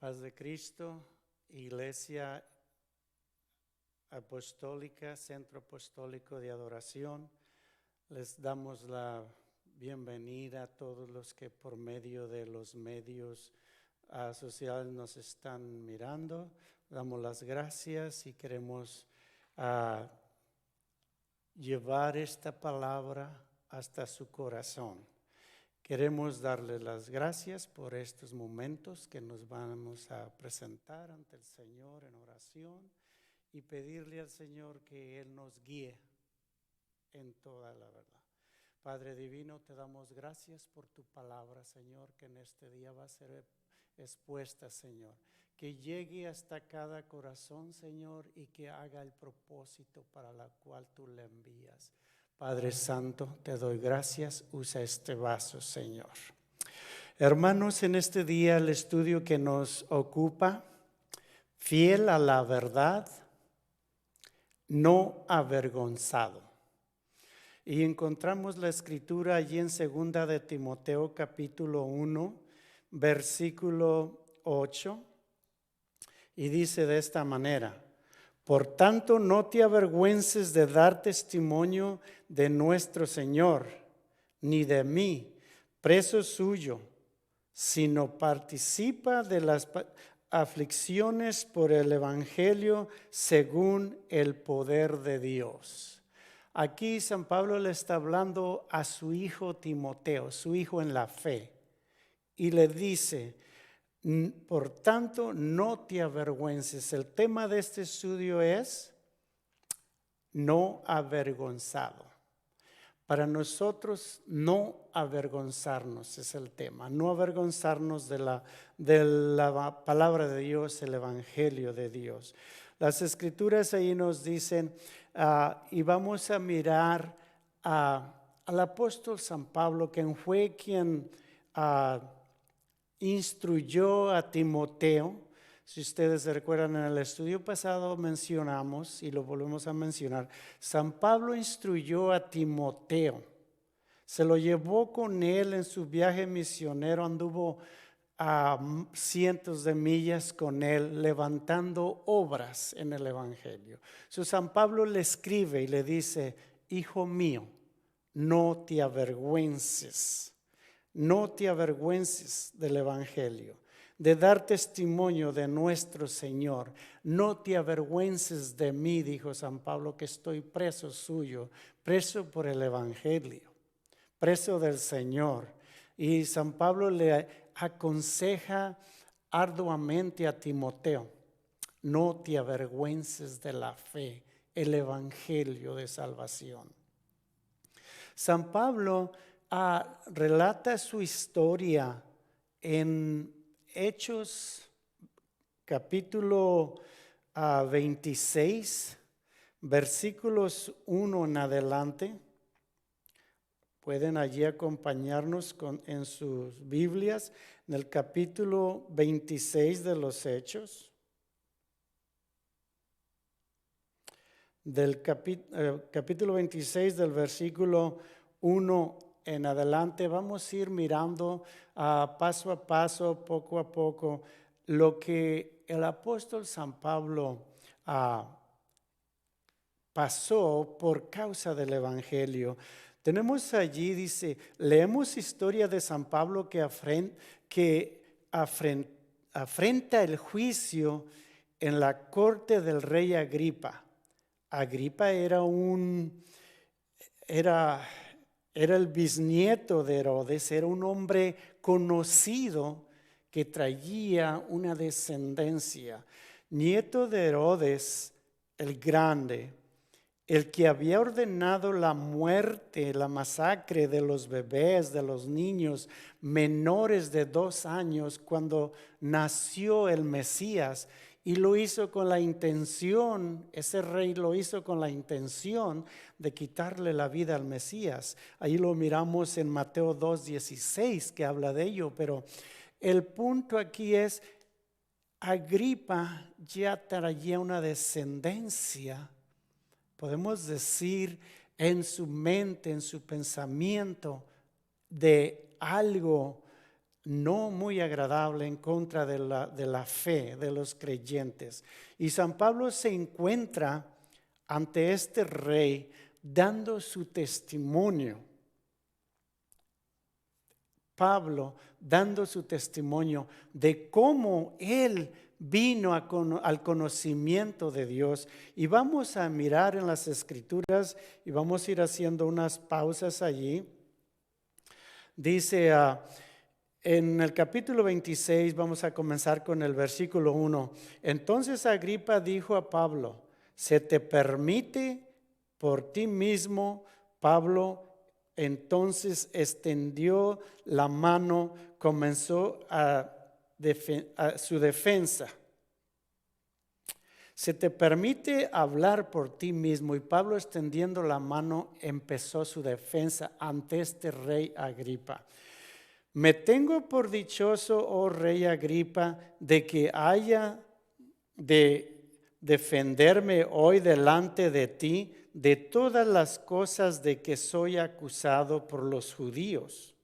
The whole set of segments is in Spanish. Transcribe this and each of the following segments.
Paz de Cristo, Iglesia Apostólica, Centro Apostólico de Adoración. Les damos la bienvenida a todos los que por medio de los medios sociales nos están mirando. Damos las gracias y queremos llevar esta palabra hasta su corazón. Queremos darle las gracias por estos momentos que nos vamos a presentar ante el Señor en oración y pedirle al Señor que Él nos guíe en toda la verdad. Padre Divino, te damos gracias por tu palabra, Señor, que en este día va a ser expuesta, Señor. Que llegue hasta cada corazón, Señor, y que haga el propósito para la cual tú le envías. Padre Santo, te doy gracias. Usa este vaso, Señor. Hermanos, en este día el estudio que nos ocupa, fiel a la verdad, no avergonzado. Y encontramos la escritura allí en 2 de Timoteo capítulo 1, versículo 8. Y dice de esta manera: por tanto, no te avergüences de dar testimonio de nuestro Señor, ni de mí, preso suyo, sino participa de las aflicciones por el Evangelio según el poder de Dios. Aquí San Pablo le está hablando a su hijo Timoteo, su hijo en la fe, y le dice: por tanto, no te avergüences. El tema de este estudio es no avergonzado. Para nosotros, no avergonzarnos es el tema. No avergonzarnos de la palabra de Dios, el Evangelio de Dios. Las Escrituras ahí nos dicen, y vamos a mirar al apóstol San Pablo, quien fue quien instruyó a Timoteo. Si ustedes se recuerdan, en el estudio pasado mencionamos y lo volvemos a mencionar, San Pablo instruyó a Timoteo, se lo llevó con él en su viaje misionero, anduvo a cientos de millas con él levantando obras en el Evangelio. San Pablo le escribe y le dice: hijo mío, no te avergüences. No te avergüences del Evangelio, de dar testimonio de nuestro Señor. No te avergüences de mí, dijo San Pablo, que estoy preso suyo, preso por el Evangelio, preso del Señor. Y San Pablo le aconseja arduamente a Timoteo: no te avergüences de la fe, el Evangelio de salvación. San Pablo relata su historia en Hechos capítulo 26, versículos 1 en adelante. Pueden allí acompañarnos en sus Biblias, en el capítulo 26 de los Hechos. Del capítulo 26 del versículo 1 en adelante, vamos a ir mirando paso a paso, poco a poco, lo que el apóstol San Pablo pasó por causa del Evangelio. Tenemos allí, dice, leemos historia de San Pablo que afrenta el juicio en la corte del rey Agripa. Agripa era el bisnieto de Herodes, era un hombre conocido que traía una descendencia, nieto de Herodes el Grande, el que había ordenado la muerte, la masacre de los bebés, de los niños menores de 2 años cuando nació el Mesías. Y lo hizo con la intención, ese rey lo hizo con la intención de quitarle la vida al Mesías. Ahí lo miramos en Mateo 2:16 que habla de ello, pero el punto aquí es: Agripa ya traía una descendencia, podemos decir, en su mente, en su pensamiento, de algo no muy agradable en contra de la fe de los creyentes. Y San Pablo se encuentra ante este rey dando su testimonio. Pablo dando su testimonio de cómo él vino al conocimiento de Dios. Y vamos a mirar en las Escrituras y vamos a ir haciendo unas pausas allí. Dice en el capítulo 26, vamos a comenzar con el versículo 1. Entonces Agripa dijo a Pablo: ¿se te permite por ti mismo? Pablo entonces extendió la mano, comenzó a su defensa. ¿Se te permite hablar por ti mismo? Y Pablo, extendiendo la mano, empezó su defensa ante este rey Agripa. Me tengo por dichoso, oh rey Agripa, de que haya de defenderme hoy delante de ti de todas las cosas de que soy acusado por los judíos,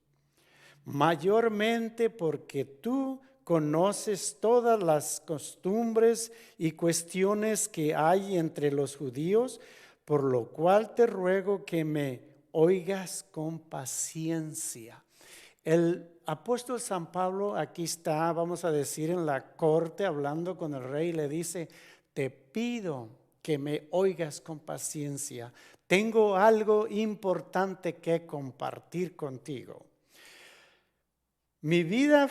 mayormente porque tú conoces todas las costumbres y cuestiones que hay entre los judíos, por lo cual te ruego que me oigas con paciencia. El apóstol San Pablo aquí está, vamos a decir, en la corte hablando con el rey, le dice: te pido que me oigas con paciencia. Tengo algo importante que compartir contigo. Mi vida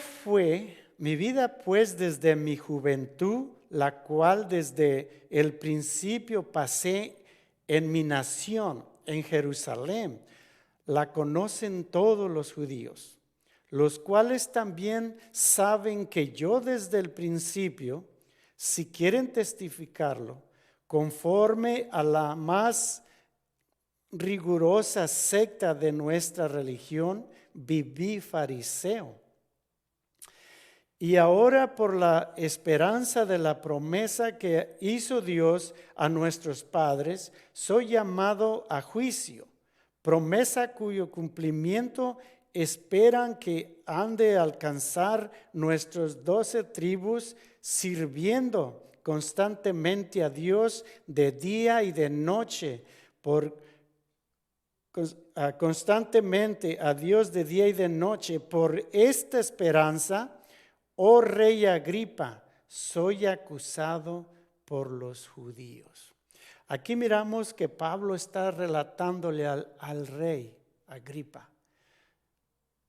pues desde mi juventud, la cual desde el principio pasé en mi nación, en Jerusalén, la conocen todos los judíos, los cuales también saben que yo desde el principio, si quieren testificarlo, conforme a la más rigurosa secta de nuestra religión, viví fariseo. Y ahora, por la esperanza de la promesa que hizo Dios a nuestros padres, soy llamado a juicio, promesa cuyo cumplimiento esperan que han de alcanzar nuestros 12 tribus, sirviendo constantemente a Dios de día y de noche, constantemente a Dios de día y de noche. Por esta esperanza, oh rey Agripa, soy acusado por los judíos. Aquí miramos que Pablo está relatándole al rey Agripa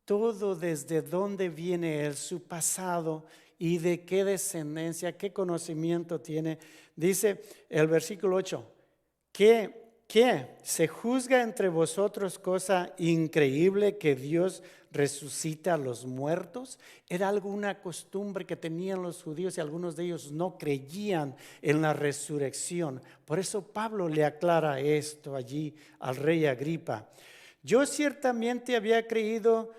todo desde dónde viene él, su pasado y de qué descendencia, qué conocimiento tiene. Dice el versículo 8, que se juzga entre vosotros cosa increíble que Dios resucita a los muertos. Era alguna costumbre que tenían los judíos y algunos de ellos no creían en la resurrección. Por eso Pablo le aclara esto allí al rey Agripa. Yo ciertamente había creído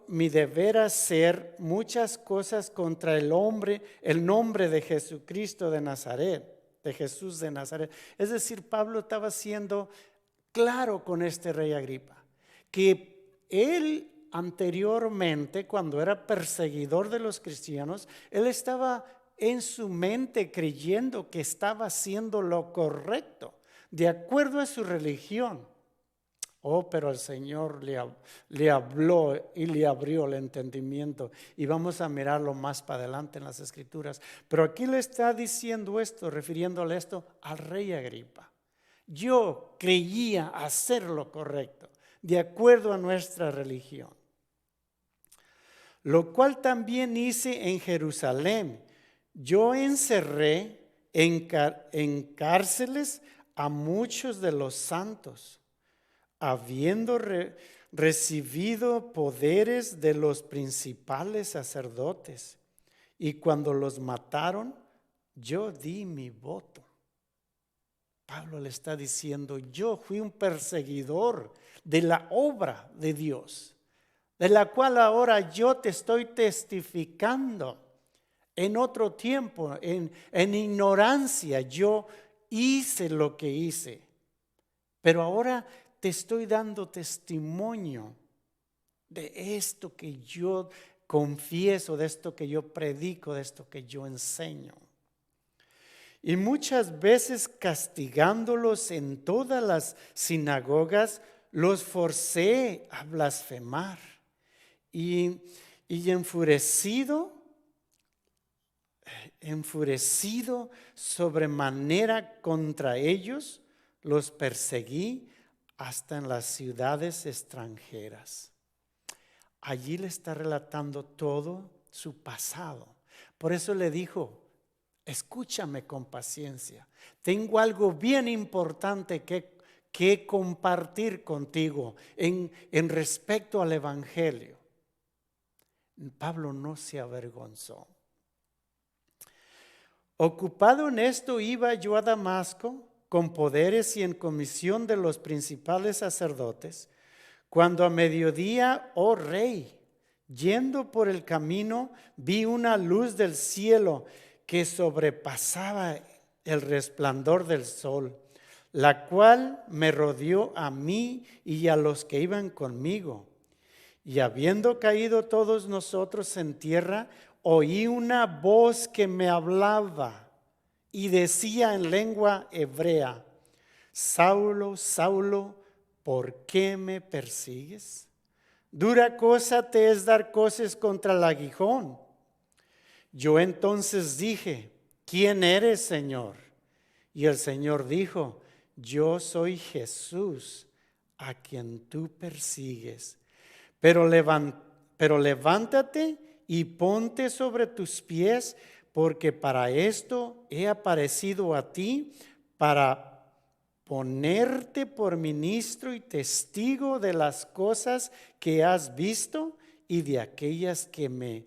mi deber hacer muchas cosas contra el nombre de Jesucristo de Nazaret, de Jesús de Nazaret. Es decir, Pablo estaba siendo claro con este rey Agripa, que él anteriormente, cuando era perseguidor de los cristianos, él estaba en su mente creyendo que estaba haciendo lo correcto, de acuerdo a su religión. Pero el Señor le habló y le abrió el entendimiento, y vamos a mirarlo más para adelante en las Escrituras. Pero aquí le está diciendo esto, refiriéndole esto al rey Agripa. Yo creía hacer lo correcto, de acuerdo a nuestra religión, lo cual también hice en Jerusalén. Yo encerré en cárceles a muchos de los santos, habiendo recibido poderes de los principales sacerdotes. Y cuando los mataron, yo di mi voto. Pablo le está diciendo: yo fui un perseguidor de la obra de Dios, de la cual ahora yo te estoy testificando. En otro tiempo, en ignorancia, yo hice lo que hice, pero ahora te estoy dando testimonio de esto que yo confieso, de esto que yo predico, de esto que yo enseño. Y muchas veces castigándolos en todas las sinagogas, los forcé a blasfemar. Y enfurecido sobremanera contra ellos, los perseguí hasta en las ciudades extranjeras. Allí le está relatando todo su pasado. Por eso le dijo: escúchame con paciencia. Tengo algo bien importante que compartir contigo en respecto al Evangelio. Pablo no se avergonzó. Ocupado en esto, iba yo a Damasco con poderes y en comisión de los principales sacerdotes, cuando a mediodía, oh rey, yendo por el camino, vi una luz del cielo que sobrepasaba el resplandor del sol, la cual me rodeó a mí y a los que iban conmigo. Y habiendo caído todos nosotros en tierra, oí una voz que me hablaba y decía en lengua hebrea: Saulo, Saulo, ¿por qué me persigues? Dura cosa te es dar coces contra el aguijón. Yo entonces dije: ¿quién eres, Señor? Y el Señor dijo: yo soy Jesús, a quien tú persigues. Pero levántate y ponte sobre tus pies, porque para esto he aparecido a ti, para ponerte por ministro y testigo de las cosas que has visto y de aquellas que me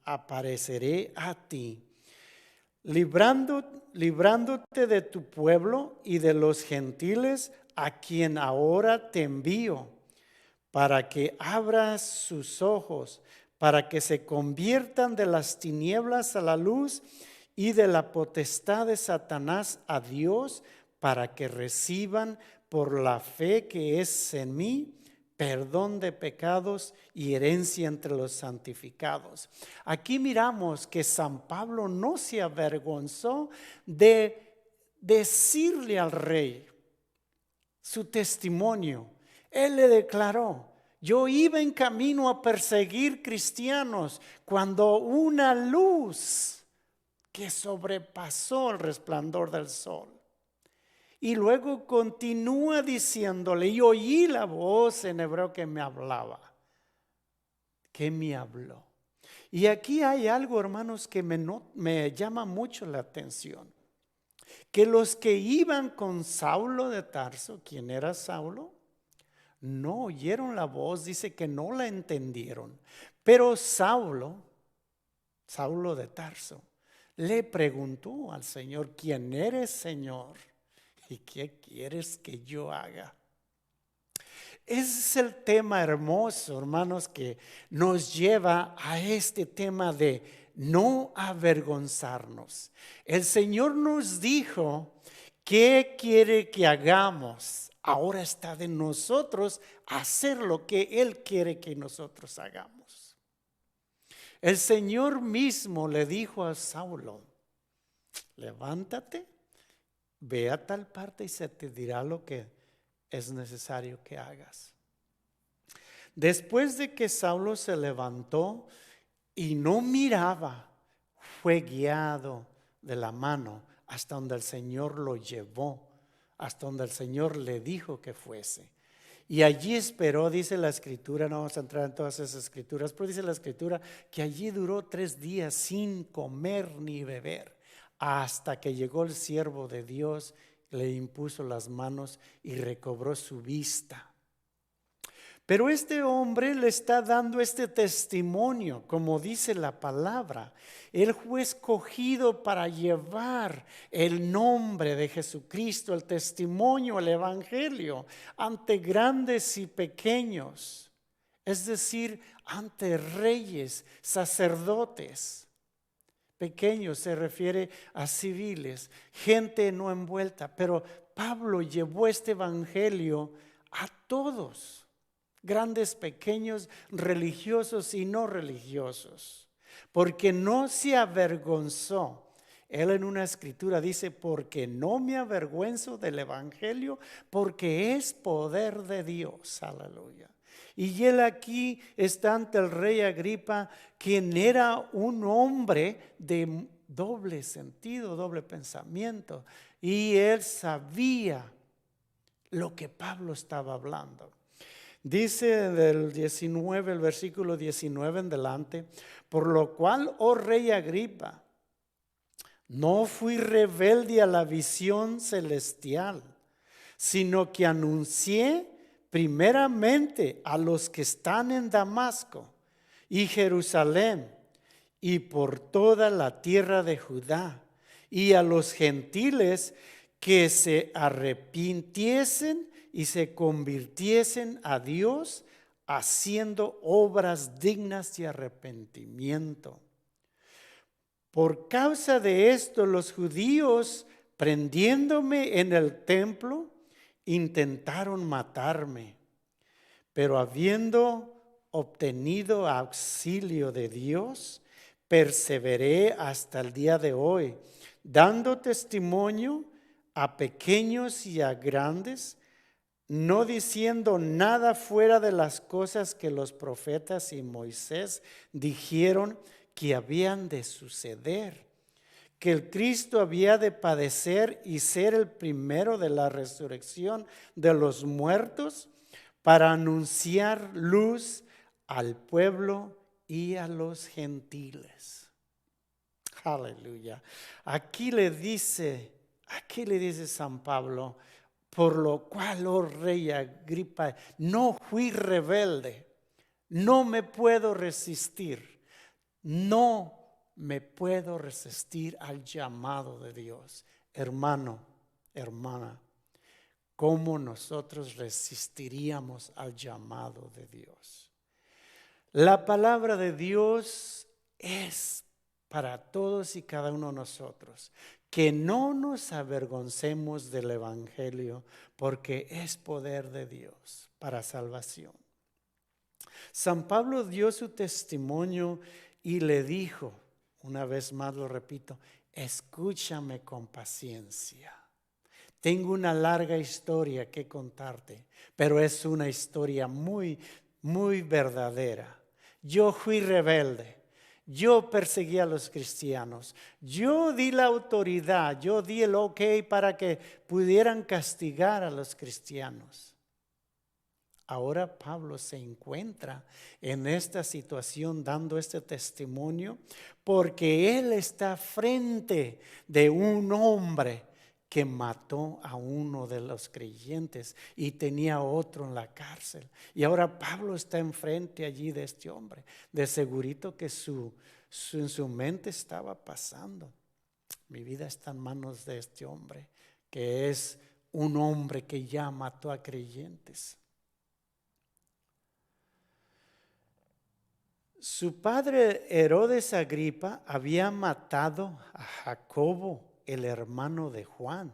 apareceré a ti, librándote de tu pueblo y de los gentiles a quien ahora te envío, para que abras sus ojos, para que se conviertan de las tinieblas a la luz y de la potestad de Satanás a Dios, para que reciban por la fe que es en mí perdón de pecados y herencia entre los santificados. Aquí miramos que San Pablo no se avergonzó de decirle al rey su testimonio. Él le declaró: yo iba en camino a perseguir cristianos cuando una luz que sobrepasó el resplandor del sol. Y luego continúa diciéndole: y oí la voz en hebreo que me hablaba. ¿Qué me habló? Y aquí hay algo, hermanos, que me llama mucho la atención. Que los que iban con Saulo de Tarso, ¿quién era Saulo? No oyeron la voz, dice que no la entendieron. Pero Saulo de Tarso, le preguntó al Señor: ¿quién eres, Señor? ¿Y qué quieres que yo haga? Ese es el tema hermoso, hermanos, que nos lleva a este tema de no avergonzarnos. El Señor nos dijo: ¿qué quiere que hagamos? Ahora está de nosotros hacer lo que Él quiere que nosotros hagamos. El Señor mismo le dijo a Saulo: levántate, ve a tal parte y se te dirá lo que es necesario que hagas. Después de que Saulo se levantó y no miraba, fue guiado de la mano hasta donde el Señor lo llevó, hasta donde el Señor le dijo que fuese. Y allí esperó, dice la Escritura, no vamos a entrar en todas esas Escrituras, pero dice la Escritura que allí duró 3 días sin comer ni beber, hasta que llegó el siervo de Dios, le impuso las manos y recobró su vista. Pero este hombre le está dando este testimonio, como dice la palabra. Él fue escogido para llevar el nombre de Jesucristo, el testimonio, el evangelio, ante grandes y pequeños. Es decir, ante reyes, sacerdotes. Pequeños se refiere a civiles, gente no envuelta. Pero Pablo llevó este evangelio a todos. grandes, pequeños, religiosos y no religiosos, porque no se avergonzó. Él en una escritura dice, porque no me avergüenzo del evangelio, porque es poder de Dios. Aleluya. Y él aquí está ante el rey Agripa, quien era un hombre de doble sentido, doble pensamiento. Y él sabía lo que Pablo estaba hablando. Dice del 19, el versículo 19 en delante, por lo cual, oh rey Agripa, no fui rebelde a la visión celestial, sino que anuncié primeramente a los que están en Damasco y Jerusalén y por toda la tierra de Judá y a los gentiles que se arrepintiesen y se convirtiesen a Dios haciendo obras dignas de arrepentimiento. Por causa de esto, los judíos, prendiéndome en el templo, intentaron matarme. Pero habiendo obtenido auxilio de Dios, perseveré hasta el día de hoy, dando testimonio a pequeños y a grandes, no diciendo nada fuera de las cosas que los profetas y Moisés dijeron que habían de suceder, que el Cristo había de padecer y ser el primero de la resurrección de los muertos, para anunciar luz al pueblo y a los gentiles. Aleluya. Aquí le dice San Pablo, por lo cual, oh rey Agripa, no fui rebelde, no me puedo resistir, no me puedo resistir al llamado de Dios. Hermano, hermana, ¿cómo nosotros resistiríamos al llamado de Dios? La palabra de Dios es para todos y cada uno de nosotros. Que no nos avergoncemos del evangelio, porque es poder de Dios para salvación. San Pablo dio su testimonio y le dijo, una vez más lo repito, escúchame con paciencia. Tengo una larga historia que contarte, pero es una historia muy, muy verdadera. Yo fui rebelde. Yo perseguí a los cristianos. Yo di la autoridad, yo di el ok para que pudieran castigar a los cristianos. Ahora Pablo se encuentra en esta situación dando este testimonio porque él está frente de un hombre que mató a uno de los creyentes y tenía otro en la cárcel. Y ahora Pablo está enfrente allí de este hombre. De segurito que en su mente estaba pasando. Mi vida está en manos de este hombre, que es un hombre que ya mató a creyentes. Su padre Herodes Agripa había matado a Jacobo, el hermano de Juan,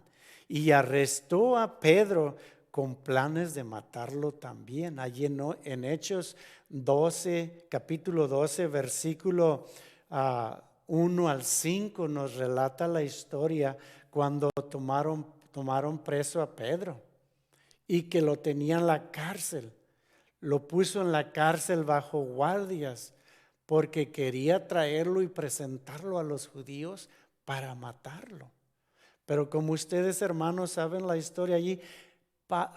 y arrestó a Pedro con planes de matarlo también. Allí en Hechos 12, capítulo 12, versículo 1 al 5 nos relata la historia cuando tomaron preso a Pedro y que lo tenía en la cárcel. Lo puso en la cárcel bajo guardias porque quería traerlo y presentarlo a los judíos para matarlo. Pero como ustedes, hermanos, saben la historia allí,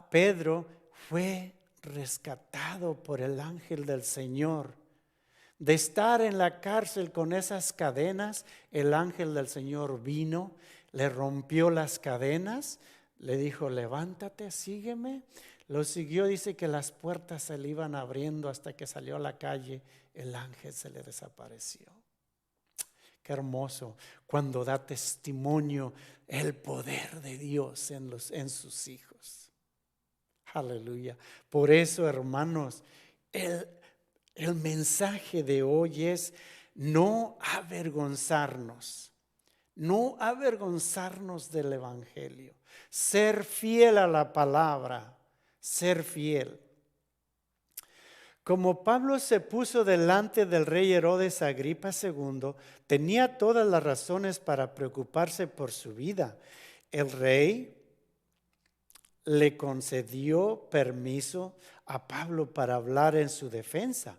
Pedro fue rescatado por el ángel del Señor. De estar en la cárcel con esas cadenas, el ángel del Señor vino, le rompió las cadenas, le dijo, levántate, sígueme. Lo siguió, dice que las puertas se le iban abriendo hasta que salió a la calle, el ángel se le desapareció. Qué hermoso cuando da testimonio el poder de Dios en sus hijos. Aleluya. Por eso, hermanos, el mensaje de hoy es no avergonzarnos del evangelio, ser fiel a la palabra, ser fiel. Como Pablo se puso delante del rey Herodes Agripa II, tenía todas las razones para preocuparse por su vida. El rey le concedió permiso a Pablo para hablar en su defensa.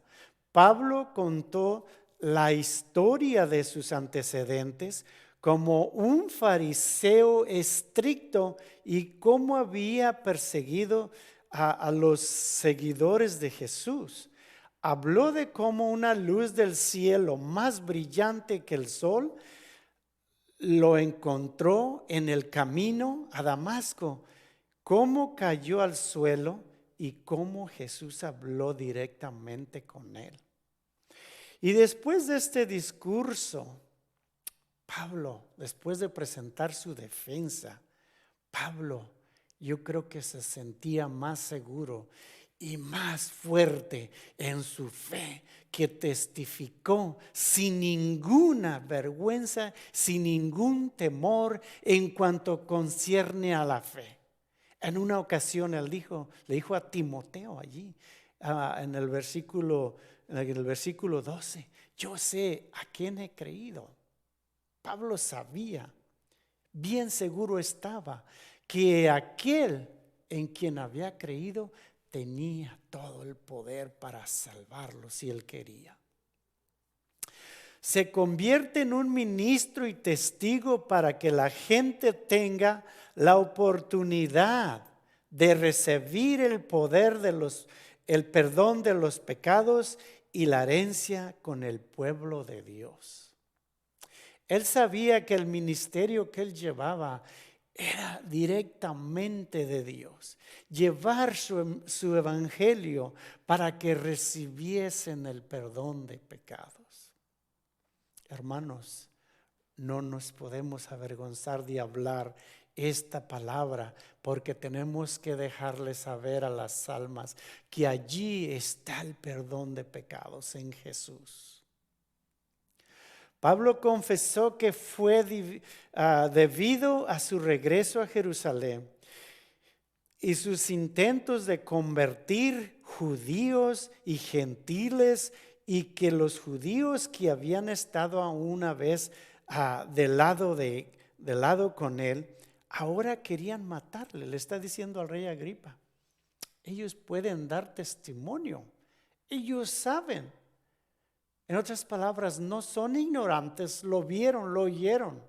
Pablo contó la historia de sus antecedentes como un fariseo estricto y cómo había perseguido a los seguidores de Jesús. Habló de cómo una luz del cielo más brillante que el sol lo encontró en el camino a Damasco, cómo cayó al suelo y cómo Jesús habló directamente con él. Y después de este discurso, Pablo, después de presentar su defensa, Pablo, yo creo que se sentía más seguro y más fuerte en su fe, que testificó sin ninguna vergüenza, sin ningún temor en cuanto concierne a la fe. En una ocasión él le dijo a Timoteo allí, en el versículo 12, yo sé a quién he creído. Pablo sabía, bien seguro estaba, que aquel en quien había creído tenía todo el poder para salvarlo si él quería. Se convierte en un ministro y testigo para que la gente tenga la oportunidad de recibir el poder el perdón de los pecados y la herencia con el pueblo de Dios. Él sabía que el ministerio que él llevaba era directamente de Dios. Llevar su evangelio para que recibiesen el perdón de pecados. Hermanos, no nos podemos avergonzar de hablar esta palabra, porque tenemos que dejarle saber a las almas que allí está el perdón de pecados en Jesús. Pablo confesó que fue debido a su regreso a Jerusalén y sus intentos de convertir judíos y gentiles, y que los judíos que habían estado una vez de lado con él, ahora querían matarle. Le está diciendo al rey Agripa, ellos pueden dar testimonio, ellos saben. En otras palabras, no son ignorantes, lo vieron, lo oyeron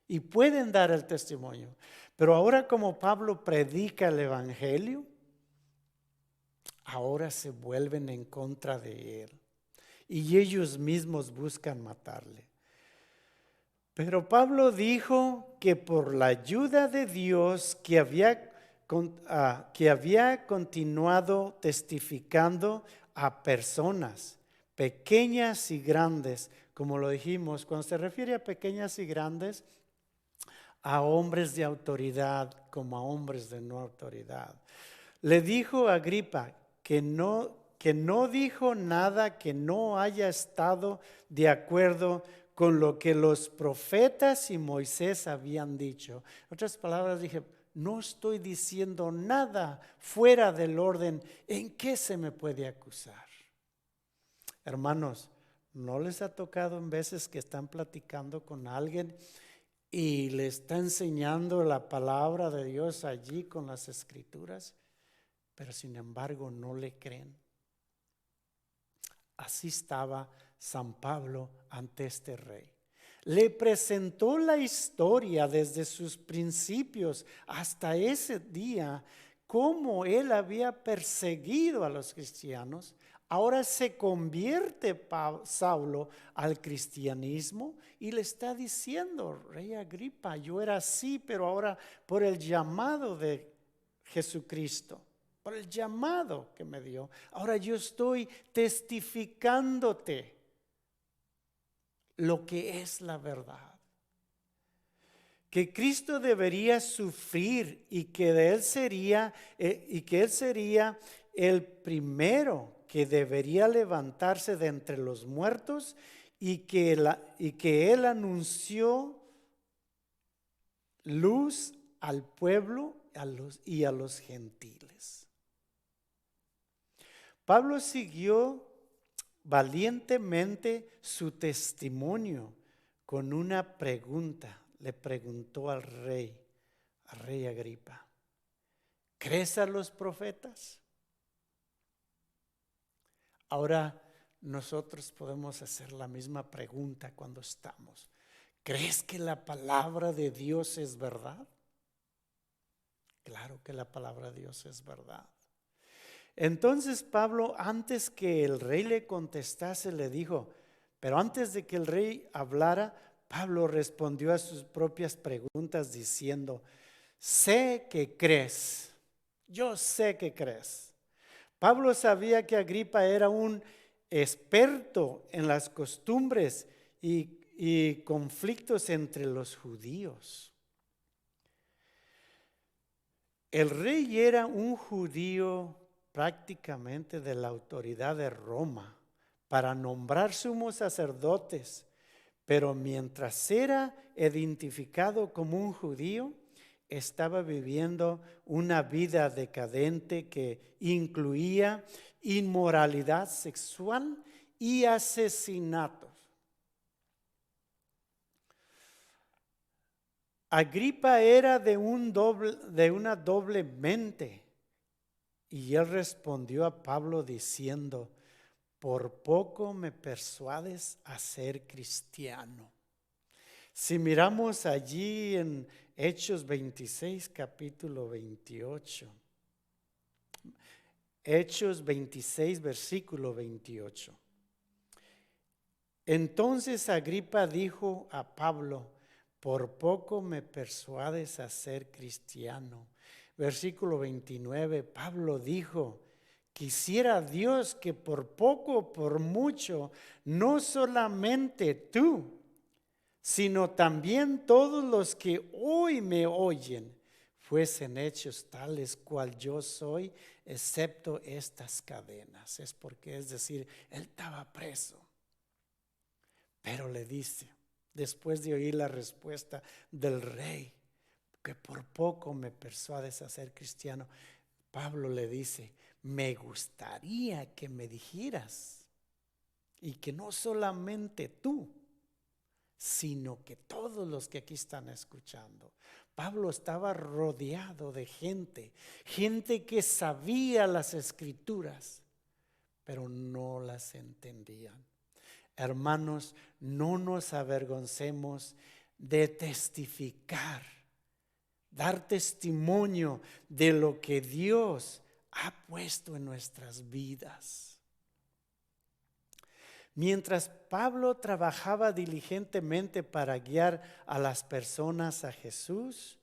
y pueden dar el testimonio. Pero ahora, como Pablo predica el evangelio, ahora se vuelven en contra de él y ellos mismos buscan matarle. Pero Pablo dijo que por la ayuda de Dios que había continuado testificando a personas pequeñas y grandes, como lo dijimos, cuando se refiere a pequeñas y grandes, a hombres de autoridad como a hombres de no autoridad. Le dijo a Agripa que no dijo nada que no haya estado de acuerdo con lo que los profetas y Moisés habían dicho. En otras palabras, dije, no estoy diciendo nada fuera del orden. ¿En qué se me puede acusar? Hermanos, ¿no les ha tocado en veces que están platicando con alguien y le está enseñando la palabra de Dios allí con las escrituras, pero sin embargo no le creen? Así estaba San Pablo ante este rey. Le presentó la historia desde sus principios hasta ese día, cómo él había perseguido a los cristianos. Ahora se convierte Saulo al cristianismo y le está diciendo, rey Agripa, yo era así, pero ahora por el llamado de Jesucristo, por el llamado que me dio, ahora yo estoy testificándote lo que es la verdad. Que Cristo debería sufrir y que él sería el primero que debería levantarse de entre los muertos, y que él anunció luz al pueblo y a los gentiles. Pablo siguió valientemente su testimonio con una pregunta. Le preguntó al rey Agripa: ¿crees a los profetas? Ahora nosotros podemos hacer la misma pregunta cuando estamos. ¿Crees que la palabra de Dios es verdad? Claro que la palabra de Dios es verdad. Entonces Pablo, antes que el rey le contestase, le dijo, pero antes de que el rey hablara, Pablo respondió a sus propias preguntas diciendo: sé que crees, yo sé que crees. Pablo sabía que Agripa era un experto en las costumbres y conflictos entre los judíos. El rey era un judío prácticamente de la autoridad de Roma para nombrar sumos sacerdotes, pero mientras era identificado como un judío, estaba viviendo una vida decadente que incluía inmoralidad sexual y asesinatos. Agripa era de una doble mente, y él respondió a Pablo diciendo: por poco me persuades a ser cristiano. Si miramos allí en Hechos 26, capítulo 28. Hechos 26, versículo 28. Entonces Agripa dijo a Pablo: por poco me persuades a ser cristiano. Versículo 29, Pablo dijo: quisiera Dios que por poco o por mucho, no solamente tú, sino también todos los que hoy me oyen, fuesen hechos tales cual yo soy, excepto estas cadenas. Es porque, es decir, él estaba preso. Pero le dice, después de oír la respuesta del rey, que por poco me persuades a ser cristiano, Pablo le dice: me gustaría que me dijeras, y que no solamente tú, sino que todos los que aquí están escuchando. Pablo estaba rodeado de gente que sabía las escrituras, pero no las entendían. Hermanos, no nos avergoncemos de testificar, dar testimonio de lo que Dios ha puesto en nuestras vidas. Mientras Pablo trabajaba diligentemente para guiar a las personas a Jesús,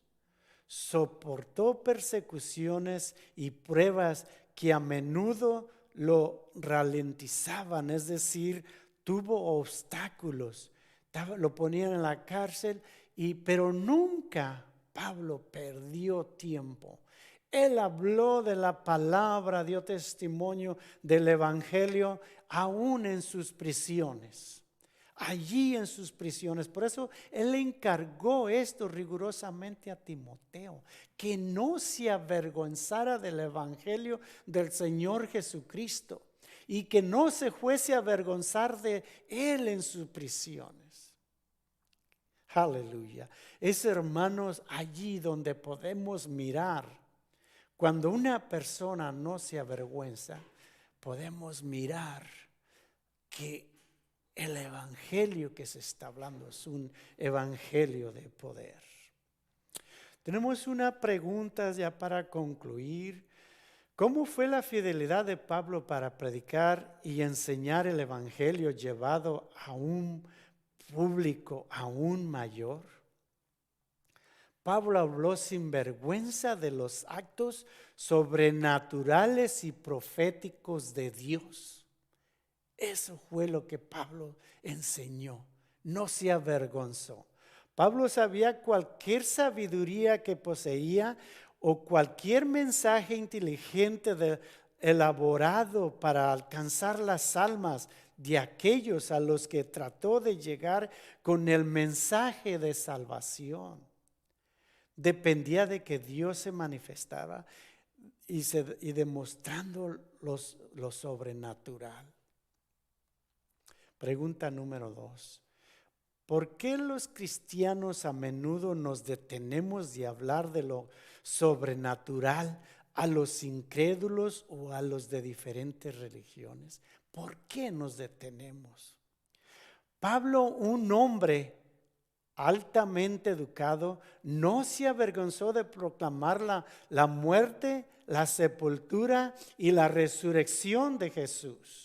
soportó persecuciones y pruebas que a menudo lo ralentizaban, es decir, tuvo obstáculos, lo ponían en la cárcel, pero nunca Pablo perdió tiempo. Él habló de la palabra, dio testimonio del evangelio aún en sus prisiones. Allí en sus prisiones. Por eso él le encargó esto rigurosamente a Timoteo, que no se avergonzara del evangelio del Señor Jesucristo y que no se fuese a avergonzar de él en sus prisiones. Aleluya. Es, hermanos, allí donde podemos mirar. Cuando una persona no se avergüenza, podemos mirar que el evangelio que se está hablando es un evangelio de poder. Tenemos una pregunta ya para concluir. ¿Cómo fue la fidelidad de Pablo para predicar y enseñar el evangelio llevado a un público aún mayor? Pablo habló sin vergüenza de los actos sobrenaturales y proféticos de Dios. Eso fue lo que Pablo enseñó. No se avergonzó. Pablo sabía cualquier sabiduría que poseía o cualquier mensaje inteligente elaborado para alcanzar las almas de aquellos a los que trató de llegar con el mensaje de salvación. Dependía de que Dios se manifestara y demostrando lo sobrenatural. Pregunta número 2. ¿Por qué los cristianos a menudo nos detenemos de hablar de lo sobrenatural a los incrédulos o a los de diferentes religiones? ¿Por qué nos detenemos? Pablo, un hombre altamente educado, no se avergonzó de proclamar la muerte, la sepultura y la resurrección de Jesús.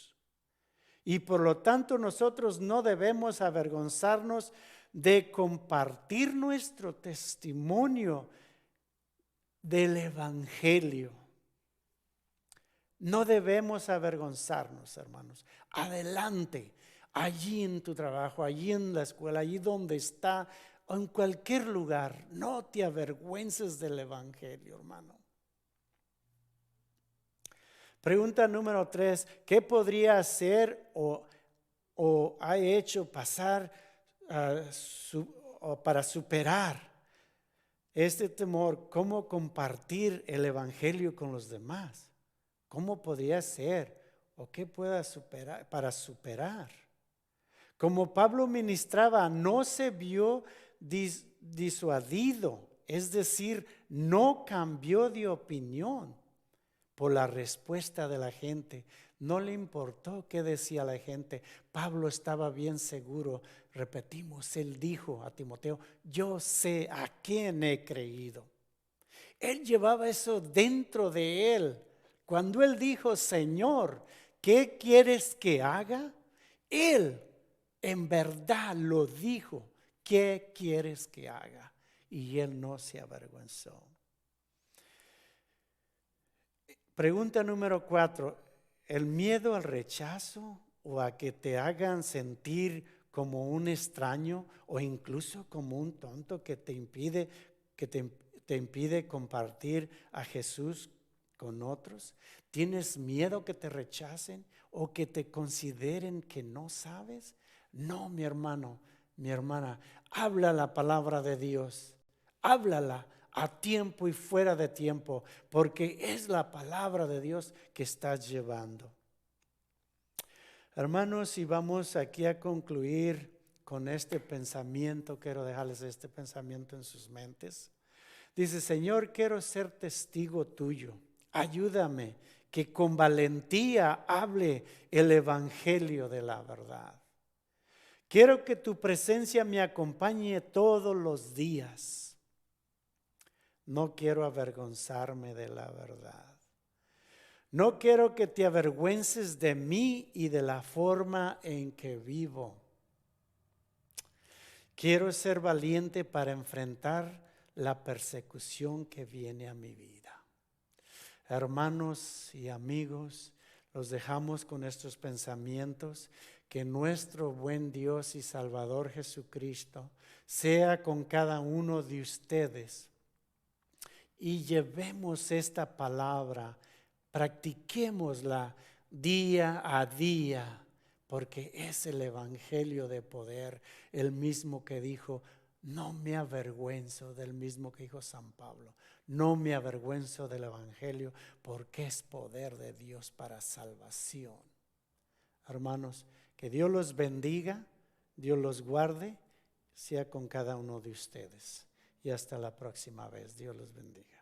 Y por lo tanto nosotros no debemos avergonzarnos de compartir nuestro testimonio del Evangelio. No debemos avergonzarnos, hermanos. Adelante, allí en tu trabajo, allí en la escuela, allí donde está, o en cualquier lugar, no te avergüences del Evangelio, hermano. Pregunta número 3, ¿qué podría hacer o ha hecho pasar para superar este temor? ¿Cómo compartir el Evangelio con los demás? ¿Cómo podría ser o qué pueda superar para superar? Como Pablo ministraba, no se vio disuadido, es decir, no cambió de opinión por la respuesta de la gente. No le importó qué decía la gente. Pablo estaba bien seguro. Repetimos, él dijo a Timoteo, yo sé a quién he creído. Él llevaba eso dentro de él. Cuando él dijo, Señor, ¿qué quieres que haga? Él en verdad lo dijo, ¿qué quieres que haga? Y él no se avergonzó. Pregunta número 4, ¿el miedo al rechazo o a que te hagan sentir como un extraño o incluso como un tonto que te impide compartir a Jesús con otros? ¿Tienes miedo que te rechacen o que te consideren que no sabes? No, mi hermano, mi hermana, habla la palabra de Dios, háblala a tiempo y fuera de tiempo, porque es la palabra de Dios que estás llevando. Hermanos, y vamos aquí a concluir con este pensamiento. Quiero dejarles este pensamiento en sus mentes. Dice, Señor, quiero ser testigo tuyo. Ayúdame que con valentía hable el evangelio de la verdad. Quiero que tu presencia me acompañe todos los días. No quiero avergonzarme de la verdad. No quiero que te avergüences de mí y de la forma en que vivo. Quiero ser valiente para enfrentar la persecución que viene a mi vida. Hermanos y amigos, los dejamos con estos pensamientos. Que nuestro buen Dios y Salvador Jesucristo sea con cada uno de ustedes. Y llevemos esta palabra, practiquémosla día a día, porque es el evangelio de poder, el mismo que dijo, no me avergüenzo, del mismo que dijo San Pablo, no me avergüenzo del evangelio, porque es poder de Dios para salvación. Hermanos, que Dios los bendiga, Dios los guarde, sea con cada uno de ustedes. Y hasta la próxima vez. Dios los bendiga.